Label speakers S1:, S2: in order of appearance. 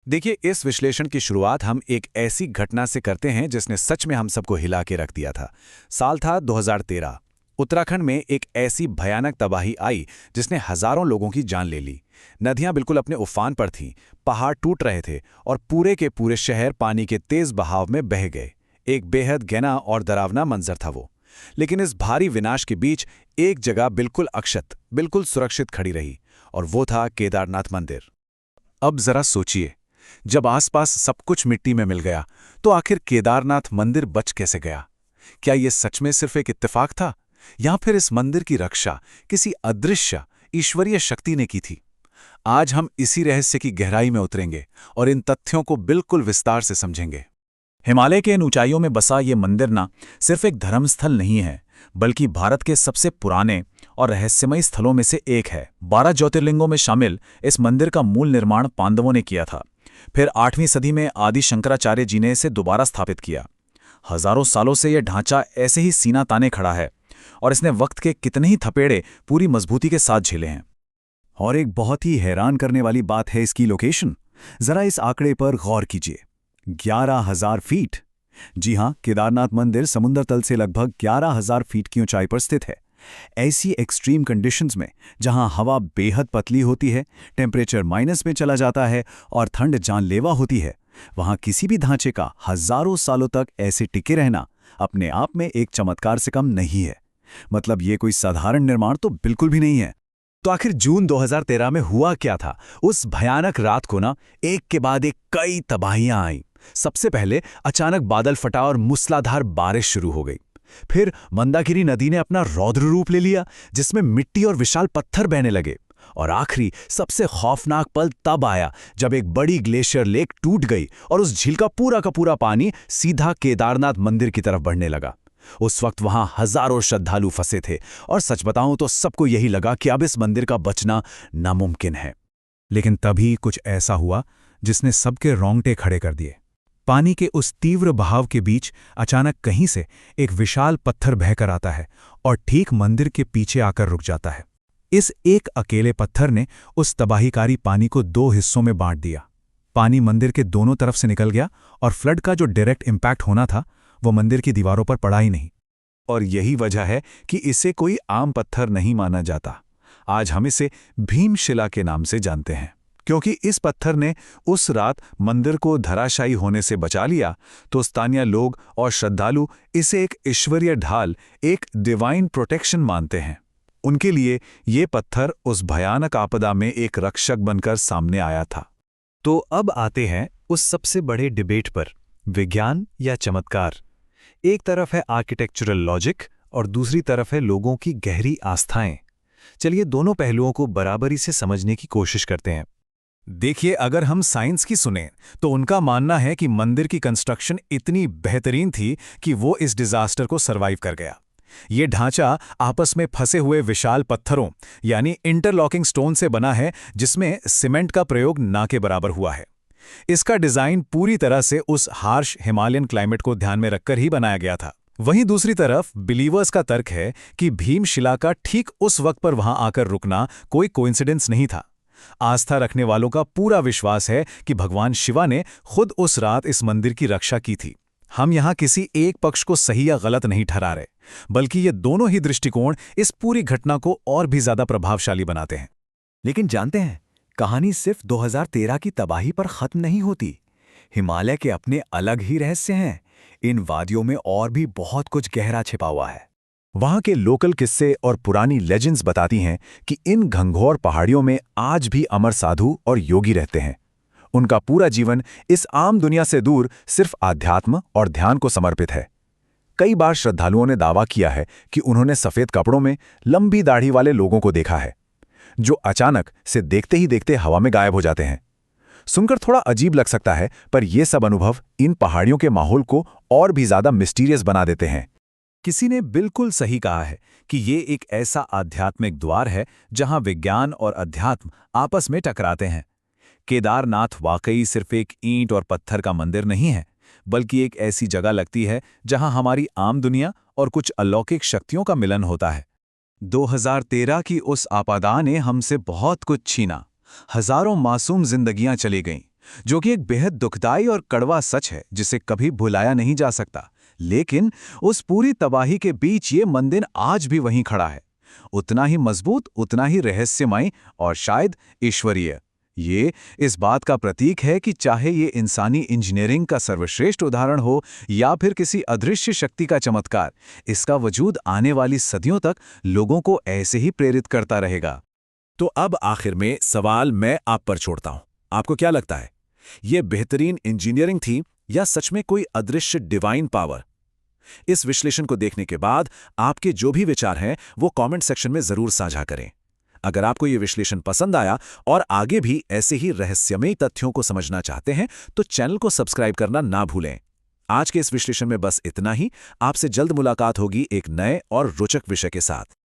S1: देखिए, इस विश्लेषण की शुरुआत हम एक ऐसी घटना से करते हैं जिसने सच में हम सबको हिला के रख दिया था। साल था 2013। उत्तराखंड में एक ऐसी भयानक तबाही आई जिसने हजारों लोगों की जान ले ली। नदियां बिल्कुल अपने उफान पर थीं, पहाड़ टूट रहे थे और पूरे के पूरे शहर पानी के तेज बहाव में बह गए। एक बेहद गहना और डरावना मंजर था वो। लेकिन इस भारी विनाश के बीच एक जगह बिल्कुल अक्षत, बिल्कुल सुरक्षित खड़ी रही, और वो था केदारनाथ मंदिर। अब जरा सोचिए, जब आसपास सब कुछ मिट्टी में मिल गया, तो आखिर केदारनाथ मंदिर बच कैसे गया? क्या यह सच में सिर्फ एक इत्तेफाक था, या फिर इस मंदिर की रक्षा किसी अदृश्य ईश्वरीय शक्ति ने की थी? आज हम इसी रहस्य की गहराई में उतरेंगे और इन तथ्यों को बिल्कुल विस्तार से समझेंगे। हिमालय के इन ऊंचाइयों में बसा ये मंदिर ना सिर्फ एक धर्मस्थल नहीं है, बल्कि भारत के सबसे पुराने और रहस्यमयी स्थलों में से एक है। 12 ज्योतिर्लिंगों में शामिल इस मंदिर का मूल निर्माण पांडवों ने किया था। फिर 8वीं सदी में आदि शंकराचार्य जी ने इसे दोबारा स्थापित किया। हजारों सालों से यह ढांचा ऐसे ही सीना ताने खड़ा है, और इसने वक्त के कितने ही थपेड़े पूरी मजबूती के साथ झेले हैं। और एक बहुत ही हैरान करने वाली बात है इसकी लोकेशन। जरा इस आंकड़े पर गौर कीजिए, 11,000 फीट। जी हां, केदारनाथ मंदिर समुद्र तल से लगभग 11,000 फीट की ऊंचाई पर स्थित है। ऐसी एक्सट्रीम कंडीशंस में, जहां हवा बेहद पतली होती है, टेम्परेचर माइनस में चला जाता है और ठंड जानलेवा होती है, वहां किसी भी ढांचे का हजारों सालों तक ऐसे टिके रहना अपने आप में एक चमत्कार से कम नहीं है। मतलब ये कोई साधारण निर्माण तो बिल्कुल भी नहीं है। तो आखिर जून 2013 में हुआ क्या था? उस भयानक रात को ना, एक के बाद एक कई तबाहियां आईं। सबसे पहले अचानक बादल फटा और मूसलाधार बारिश शुरू हो गई। फिर मंदाकिनी नदी ने अपना रौद्र रूप ले लिया, जिसमें मिट्टी और विशाल पत्थर बहने लगे। और आखिरी सबसे खौफनाक पल तब आया जब एक बड़ी ग्लेशियर लेक टूट गई और उस झील का पूरा पानी सीधा केदारनाथ मंदिर की तरफ बढ़ने लगा। उस वक्त वहां हजारों श्रद्धालु फंसे थे, और सच बताऊं तो सबको यही लगा कि अब इस मंदिर का बचना नामुमकिन है। लेकिन तभी कुछ ऐसा हुआ जिसने सबके रोंगटे खड़े कर दिए। पानी के उस तीव्र बहाव के बीच अचानक कहीं से एक विशाल पत्थर बहकर आता है और ठीक मंदिर के पीछे आकर रुक जाता है। इस एक अकेले पत्थर ने उस तबाहीकारी पानी को 2 हिस्सों में बांट दिया। पानी मंदिर के दोनों तरफ से निकल गया, और फ्लड का जो डायरेक्ट इम्पैक्ट होना था वो मंदिर की दीवारों पर पड़ा ही नहीं। और यही वजह है कि इसे कोई आम पत्थर नहीं माना जाता। आज हम इसे भीमशिला के नाम से जानते हैं, क्योंकि इस पत्थर ने उस रात मंदिर को धराशायी होने से बचा लिया। तो स्थानीय लोग और श्रद्धालु इसे एक ईश्वरीय ढाल, एक डिवाइन प्रोटेक्शन मानते हैं। उनके लिए ये पत्थर उस भयानक आपदा में एक रक्षक बनकर सामने आया था। तो अब आते हैं उस सबसे बड़े डिबेट पर, विज्ञान या चमत्कार। एक तरफ है आर्किटेक्चरल लॉजिक और दूसरी तरफ है लोगों की गहरी आस्थाएं। चलिए दोनों पहलुओं को बराबरी से समझने की कोशिश करते हैं। देखिए, अगर हम साइंस की सुने तो उनका मानना है कि मंदिर की कंस्ट्रक्शन इतनी बेहतरीन थी कि वो इस डिजास्टर को सरवाइव कर गया। ये ढांचा आपस में फंसे हुए विशाल पत्थरों यानी इंटरलॉकिंग स्टोन से बना है, जिसमें सीमेंट का प्रयोग ना के बराबर हुआ है। इसका डिजाइन पूरी तरह से उस हार्श हिमालयन क्लाइमेट को ध्यान में रखकर ही बनाया गया था। वहीं दूसरी तरफ बिलीवर्स का तर्क है कि भीमशिला का ठीक उस वक्त पर वहां आकर रुकना कोई कोइंसिडेंस नहीं था। आस्था रखने वालों का पूरा विश्वास है कि भगवान शिवा ने खुद उस रात इस मंदिर की रक्षा की थी। हम यहां किसी एक पक्ष को सही या गलत नहीं ठहरा रहे, बल्कि ये दोनों ही दृष्टिकोण इस पूरी घटना को और भी ज्यादा प्रभावशाली बनाते हैं।
S2: लेकिन जानते हैं, कहानी सिर्फ 2013 की तबाही पर खत्म नहीं होती। हिमालय के अपने अलग ही रहस्य हैं। इन वादियों में और भी बहुत कुछ गहरा छिपा हुआ है।
S1: वहां के लोकल किस्से और पुरानी लेजेंड्स बताती हैं कि इन घंघोर पहाड़ियों में आज भी अमर साधु और योगी रहते हैं। उनका पूरा जीवन इस आम दुनिया से दूर सिर्फ आध्यात्म और ध्यान को समर्पित है। कई बार श्रद्धालुओं ने दावा किया है कि उन्होंने सफेद कपड़ों में लंबी दाढ़ी वाले लोगों को देखा है, जो अचानक से देखते ही देखते हवा में गायब हो जाते हैं। सुनकर थोड़ा अजीब लग सकता है, पर यह सब अनुभव इन पहाड़ियों के माहौल को और भी ज्यादा मिस्टीरियस बना देते हैं। किसी ने बिल्कुल सही कहा है कि ये एक ऐसा आध्यात्मिक द्वार है जहां विज्ञान और अध्यात्म आपस में टकराते हैं। केदारनाथ वाकई सिर्फ एक ईंट और पत्थर का मंदिर नहीं है, बल्कि एक ऐसी जगह लगती है जहां हमारी आम दुनिया और कुछ अलौकिक शक्तियों का मिलन होता है। 2013 की उस आपदा ने हमसे बहुत कुछ छीना। हजारों मासूम जिंदगियां चली गईं, जो कि एक बेहद दुखदाई और कड़वा सच है जिसे कभी भुलाया नहीं जा सकता। लेकिन उस पूरी तबाही के बीच ये मंदिर आज भी वहीं खड़ा है, उतना ही मजबूत, उतना ही रहस्यमय और शायद ईश्वरीय। ये इस बात का प्रतीक है कि चाहे ये इंसानी इंजीनियरिंग का सर्वश्रेष्ठ उदाहरण हो या फिर किसी अदृश्य शक्ति का चमत्कार, इसका वजूद आने वाली सदियों तक लोगों को ऐसे ही प्रेरित करता रहेगा।
S3: तो अब आखिर में सवाल मैं आप पर छोड़ता हूं। आपको क्या लगता है, ये बेहतरीन इंजीनियरिंग थी या सच में कोई अदृश्य डिवाइन पावर? इस विश्लेषण को देखने के बाद आपके जो भी विचार हैं वो कमेंट सेक्शन में जरूर साझा करें। अगर आपको ये विश्लेषण पसंद आया और आगे भी ऐसे ही रहस्यमय तथ्यों को समझना चाहते हैं तो चैनल को सब्सक्राइब करना ना भूलें। आज के इस विश्लेषण में बस इतना ही। आपसे जल्द मुलाकात होगी एक नए और रोचक विषय के साथ।